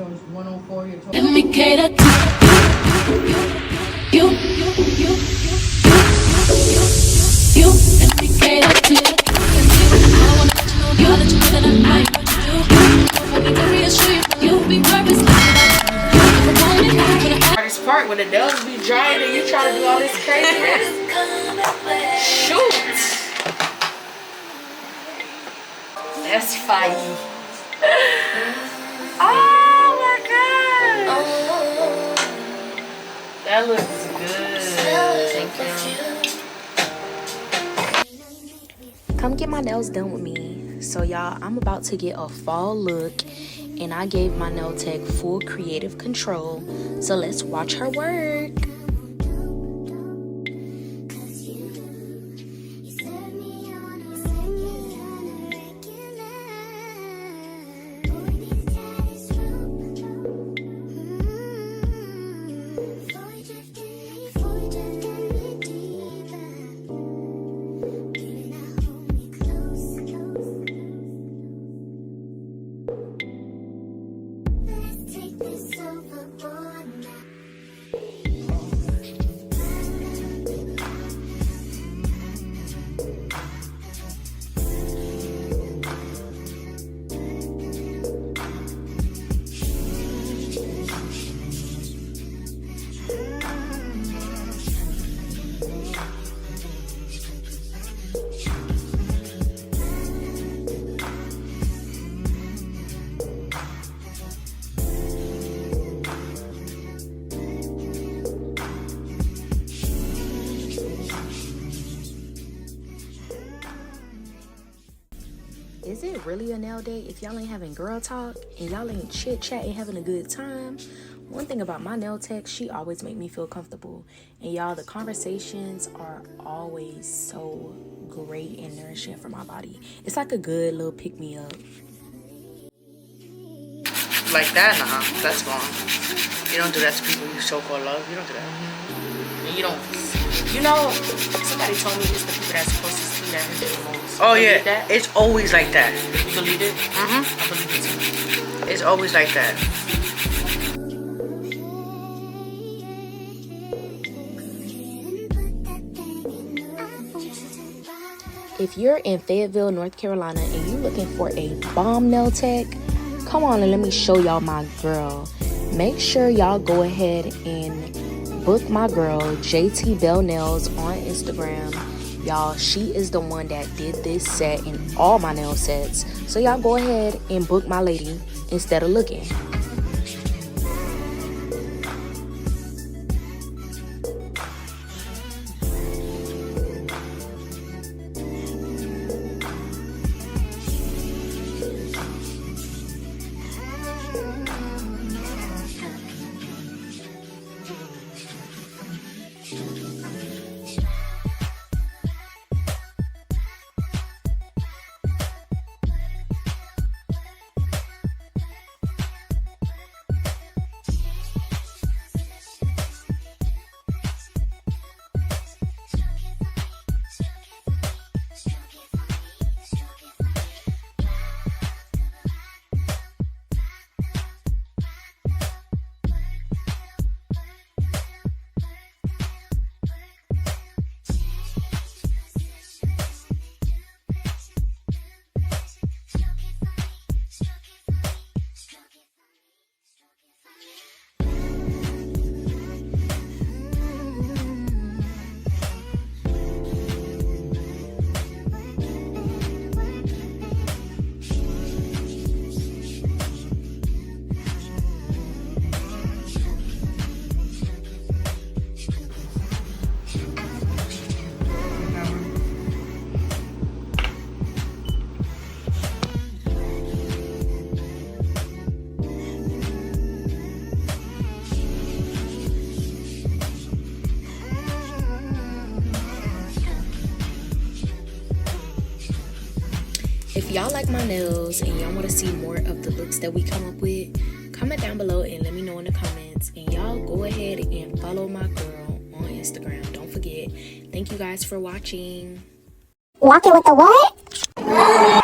So it's 104. You're Let me cater to you. Let me cater to you. I wanna let you know, girl, that you're better than I know what you do. I need to reassure you, you'll be purpose. Hardest part when the nails be drying and you try to do all this craziness. Shoot. That's fire. Oh my god. That looks good. Thank you. Come get my nails done with me. So y'all, I'm about to get a fall look, and I gave my nail tech full creative control. So let's watch her work. Is it really a nail day if y'all ain't having girl talk and y'all ain't chit chat and having a good time? One thing about my nail tech, she always make me feel comfortable. And y'all, the conversations are always so great and nourishing for my body. It's like a good little pick-me-up. Like that? Nah, that's wrong. You don't do that to people you so-called love. You don't do that. And you don't. You know, somebody told me it's the people that's supposed to see that hurt you the most. Oh you yeah, that? It's always like that. You believe it? Mm-hmm. I believe it too. It's always like that. If you're in Fayetteville, North Carolina, and you're looking for a bomb nail tech, come on and let me show y'all my girl. Make sure y'all go ahead and book my girl, JT Bell Nails, on Instagram. Y'all, she is the one that did this set and all my nail sets. So y'all go ahead and book my lady instead of looking. If y'all like my nails and y'all want to see more of the looks that we come up with, comment down below and let me know in the comments. And y'all go ahead and follow my girl on Instagram. Don't forget. Thank you guys for watching. Lock it with the what?